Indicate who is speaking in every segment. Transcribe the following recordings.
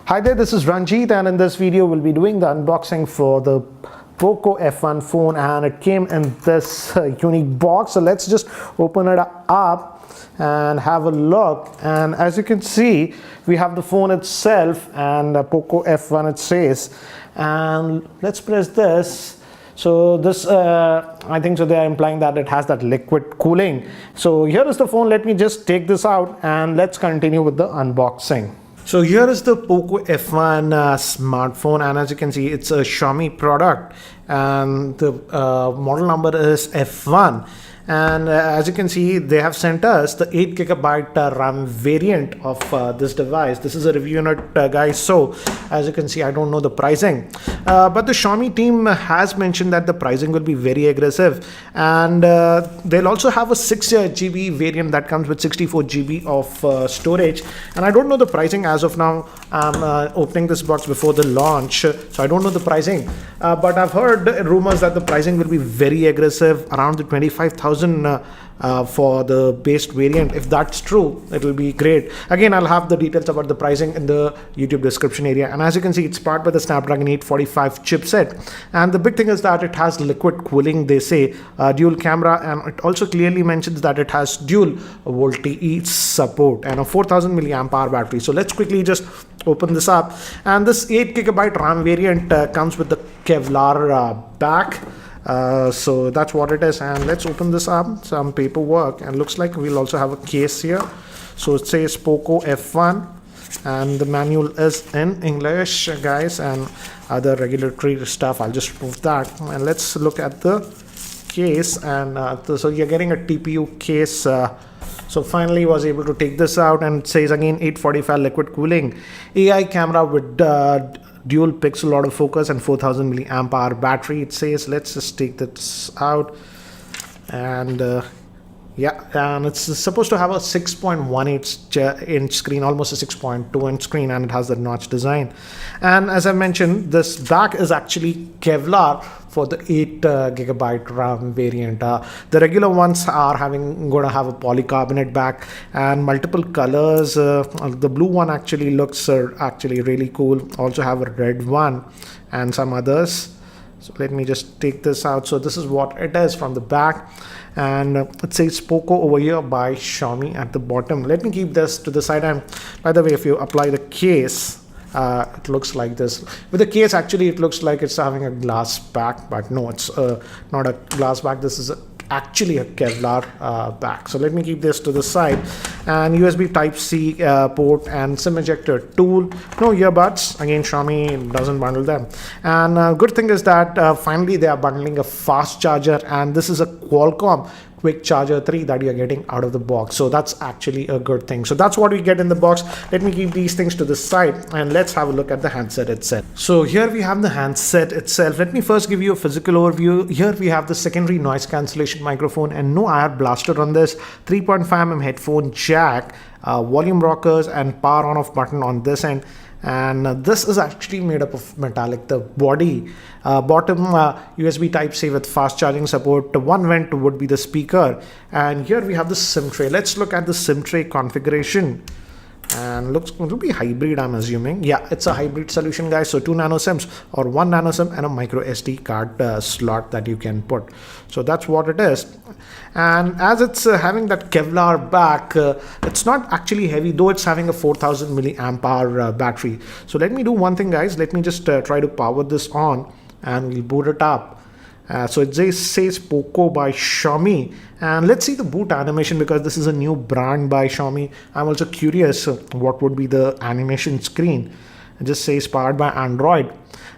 Speaker 1: Hi there, this is Ranjit, and in this video we'll be doing the unboxing for the POCO F1 phone, and it came in this unique box. So let's just open it up and have a look. And as you can see, we have the phone itself and POCO F1 it says. And let's press this. So this, I think so they are implying that it has that liquid cooling. So here is the phone. Let me just take this out and let's continue with the unboxing. So here is the POCO F1 smartphone, and as you can see, it's a Xiaomi product, and the model number is F1. And as you can see, they have sent us the 8GB RAM variant of this device. This is a review unit, guys. So as you can see, I don't know the pricing, but the Xiaomi team has mentioned that the pricing will be very aggressive, and they'll also have a 6GB variant that comes with 64GB of storage. And I don't know the pricing as of now. I'm opening this box before the launch, so I don't know the pricing, but I've heard rumors that the pricing will be very aggressive, around the 25,000 for the base variant. If that's true, it will be great. Again, I'll have the details about the pricing in the YouTube description area. And as you can see, it's powered by the Snapdragon 845 chipset, and the big thing is that it has liquid cooling, they say, dual camera, and it also clearly mentions that it has dual VoLTE support and a 4000 milliamp hour battery. So let's quickly just open this up, and this 8GB RAM variant comes with the Kevlar back. So that's what it is, and let's open this up. Some paperwork, and looks like we'll also have a case here. So it says POCO F1, and the manual is in English, guys, and other regulatory stuff. I'll just remove that, and let's look at the case. And so you're getting a TPU case. So finally was able to take this out, and it says again 845 liquid cooling, AI camera with dual pixel autofocus and 4000 milliamp hour battery, it says. Let's just take this out, and yeah, and it's supposed to have a 6.18 inch screen, almost a 6.2 inch screen, and it has the notch design. And as I mentioned, this back is actually Kevlar for the 8GB RAM variant. The regular ones are going to have a polycarbonate back and multiple colors. The blue one actually looks actually really cool. Also have a red one and some others. So let me just take this out. So this is what it is from the back, and it says POCO over here by Xiaomi at the bottom. Let me keep this to the side. And by the way, if you apply the case, it looks like this. With the case, actually it looks like it's having a glass back, but no, it's not a glass back. This is actually a Kevlar back. So let me keep this to the side, and USB Type-C port and SIM ejector tool. No earbuds. Again, Xiaomi doesn't bundle them. And good thing is that finally they are bundling a fast charger, and this is a Qualcomm Quick Charger 3 that you're getting out of the box. So that's actually a good thing. So that's what we get in the box. Let me keep these things to the side, and let's have a look at the handset itself. So here we have the handset itself. Let me first give you a physical overview. Here we have the secondary noise cancellation microphone and no IR blaster on this, 3.5mm headphone jack, volume rockers, and power on off button on this end. And this is actually made up of metallic. The body, bottom USB Type-C with fast charging support. One vent would be the speaker, and here we have the SIM tray. Let's look at the SIM tray configuration. And looks going to be hybrid, I'm assuming. Yeah, it's a hybrid solution, guys. So 2 nano SIMs or 1 nano SIM and a micro SD card slot that you can put. So that's what it is. And as it's having that Kevlar back, it's not actually heavy, though it's having a 4000 milliamp hour battery. So let me do one thing, guys. Let me just try to power this on, and we'll boot it up. So it says POCO by Xiaomi, and let's see the boot animation, because this is a new brand by Xiaomi. I'm also curious what would be the animation screen. It just says powered by Android,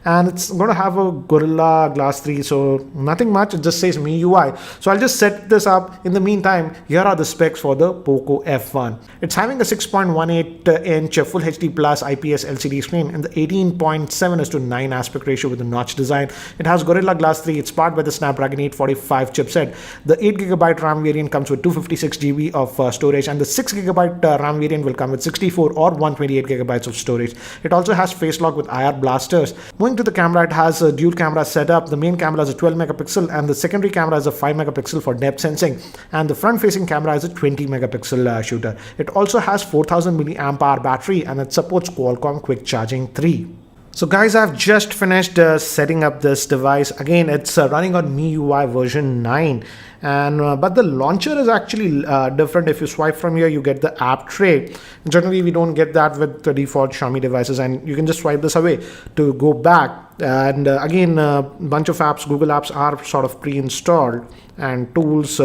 Speaker 1: and it's going to have a Gorilla Glass 3, so nothing much. It just says MIUI. So I'll just set this up. In the meantime, here are the specs for the POCO F1. It's having a 6.18 inch Full HD Plus IPS LCD screen in the 18.7:9 aspect ratio with a notch design. It has Gorilla Glass 3. It's powered by the Snapdragon 845 chipset. The 8GB RAM variant comes with 256GB of storage, and the 6GB RAM variant will come with 64 or 128GB of storage. It also has face lock with IR blasters, Moving to the camera, it has a dual camera setup. The main camera is a 12 megapixel and the secondary camera is a 5 megapixel for depth sensing, and the front facing camera is a 20 megapixel shooter. It also has 4000 milliamp hour battery and it supports Qualcomm Quick Charging 3. So guys, I've just finished setting up this device. Again, it's running on MIUI version 9, and but the launcher is actually different. If you swipe from here, you get the app tray. Generally, we don't get that with the default Xiaomi devices, and you can just swipe this away to go back. And again, a bunch of apps, Google apps are sort of pre-installed, and tools,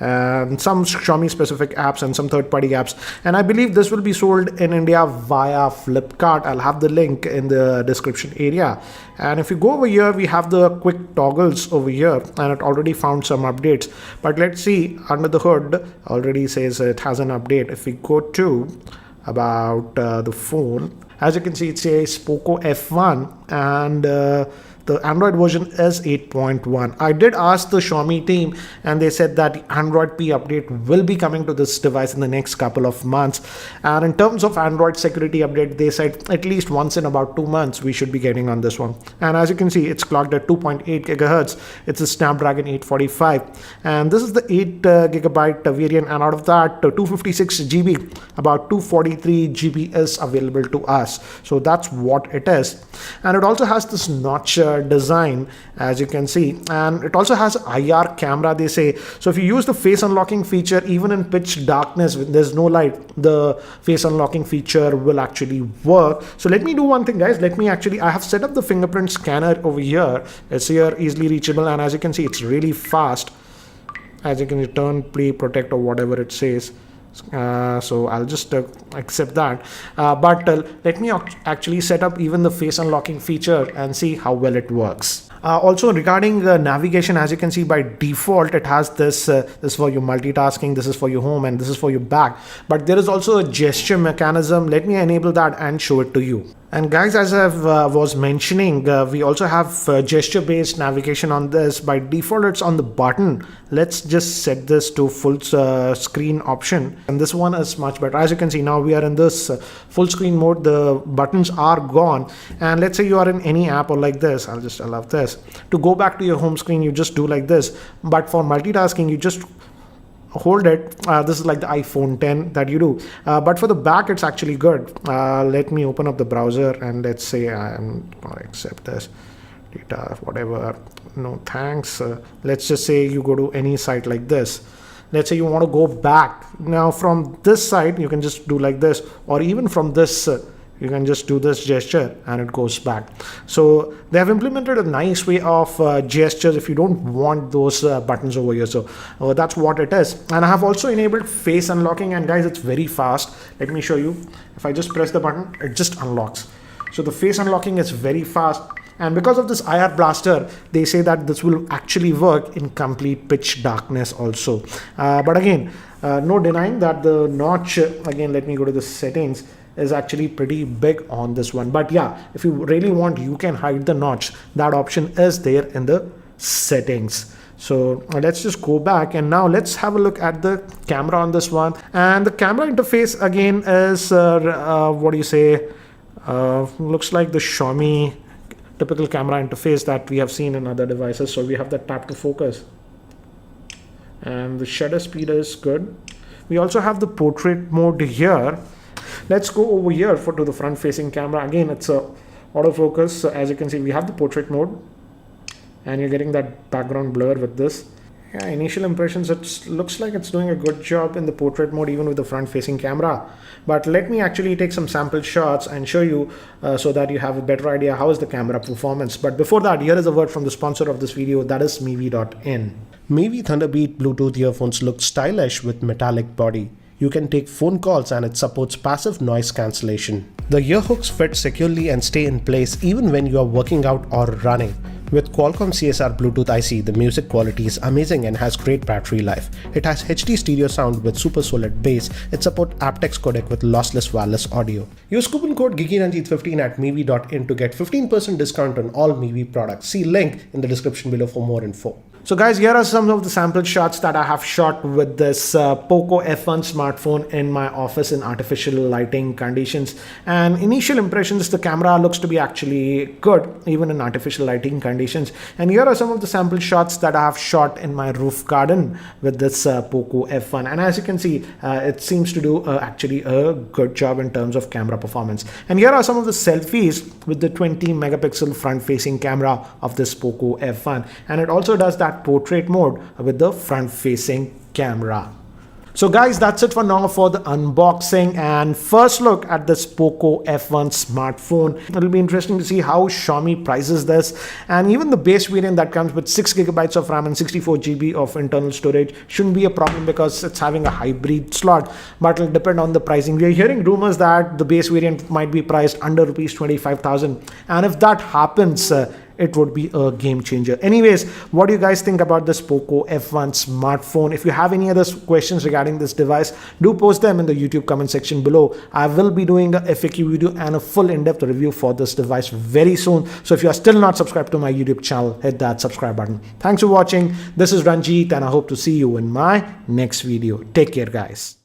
Speaker 1: and some Xiaomi specific apps and some third-party apps. And I believe this will be sold in India via Flipkart. I'll have the link in the description area. And if you go over here, we have the quick toggles over here, and it already found some updates. But let's see, under the hood already says it has an update. If we go to about the phone, as you can see, it says POCO F1, and the Android version is 8.1. I did ask the Xiaomi team and they said that the Android P update will be coming to this device in the next couple of months. And in terms of Android security update, they said at least once in about 2 months we should be getting on this one. And as you can see, it's clocked at 2.8 gigahertz. It's a Snapdragon 845. And this is the 8 gigabyte variant. And out of that, 256 GB, about 243 GB is available to us. So that's what it is. And it also has this notch design, as you can see, and it also has IR camera, they say. So if you use the face unlocking feature, even in pitch darkness when there's no light, the face unlocking feature will actually work. So let me do one thing, guys. I have set up the fingerprint scanner over here. It's here, easily reachable, and as you can see, it's really fast. As you can turn, play, protect, or whatever it says. So I'll just accept that, but let me actually set up even the face unlocking feature and see how well it works. Also regarding the navigation, as you can see, by default it has this this for your multitasking, this is for your home, and this is for your back, but there is also a gesture mechanism. Let me enable that and show it to you. And guys, as I was mentioning, we also have gesture-based navigation on this. By default, it's on the button. Let's just set this to full screen option. And this one is much better. As you can see, now we are in this full screen mode. The buttons are gone. And let's say you are in any app or like this. I'll just allow this. To go back to your home screen, you just do like this. But for multitasking, you just hold it. This is like the iPhone 10 that you do, but for the back it's actually good. Let me open up the browser and let's say I'm gonna accept this data, whatever, no thanks. Let's just say you go to any site like this. Let's say you want to go back. Now from this side you can just do like this, or even from this you can just do this gesture and it goes back. So they have implemented a nice way of gestures if you don't want those buttons over here. So that's what it is. And I have also enabled face unlocking, and guys, it's very fast. Let me show you. If I just press the button, it just unlocks. So the face unlocking is very fast. And because of this IR blaster, they say that this will actually work in complete pitch darkness also. But again, no denying that the notch, again, let me go to the settings, is actually pretty big on this one. But yeah, if you really want, you can hide the notch. That option is there in the settings. So let's just go back, and now let's have a look at the camera on this one. And the camera interface again is what do you say, looks like the Xiaomi typical camera interface that we have seen in other devices. So we have the tap to focus, and the shutter speed is good. We also have the portrait mode here. Let's go over here to the front facing camera. Again, it's a autofocus. So as you can see, we have the portrait mode, and you're getting that background blur with this. Yeah, initial impressions, it looks like it's doing a good job in the portrait mode, even with the front facing camera. But let me actually take some sample shots and show you so that you have a better idea how is the camera performance. But before that, here is a word from the sponsor of this video, that is Mivi.in. Mivi Thunderbeat Bluetooth earphones look stylish with metallic body. You can take phone calls and it supports passive noise cancellation. The ear hooks fit securely and stay in place even when you are working out or running. With Qualcomm CSR Bluetooth IC, the music quality is amazing and has great battery life. It has HD stereo sound with super solid bass. It supports aptX codec with lossless wireless audio. Use coupon code GIGIRANJIT15 at Mivi.in to get 15% discount on all Mivi products. See link in the description below for more info. So guys, here are some of the sample shots that I have shot with this POCO F1 smartphone in my office in artificial lighting conditions. And initial impressions, the camera looks to be actually good even in artificial lighting conditions. And here are some of the sample shots that I have shot in my roof garden with this POCO F1. And as you can see, it seems to do actually a good job in terms of camera performance. And here are some of the selfies with the 20 megapixel front facing camera of this POCO F1. And it also does that portrait mode with the front facing camera. So guys, that's it for now for the unboxing and first look at this POCO F1 smartphone. It'll be interesting to see how Xiaomi prices this, and even the base variant that comes with 6 gigabytes of RAM and 64 GB of internal storage shouldn't be a problem because it's having a hybrid slot, but it'll depend on the pricing. We are hearing rumors that the base variant might be priced under rupees 25,000, and if that happens, it would be a game changer. Anyways, what do you guys think about this POCO F1 smartphone? If you have any other questions regarding this device, do post them in the YouTube comment section below. I will be doing a FAQ video and a full in-depth review for this device very soon. So if you are still not subscribed to my YouTube channel, hit that subscribe button. Thanks for watching. This is Ranjit and I hope to see you in my next video. Take care, guys.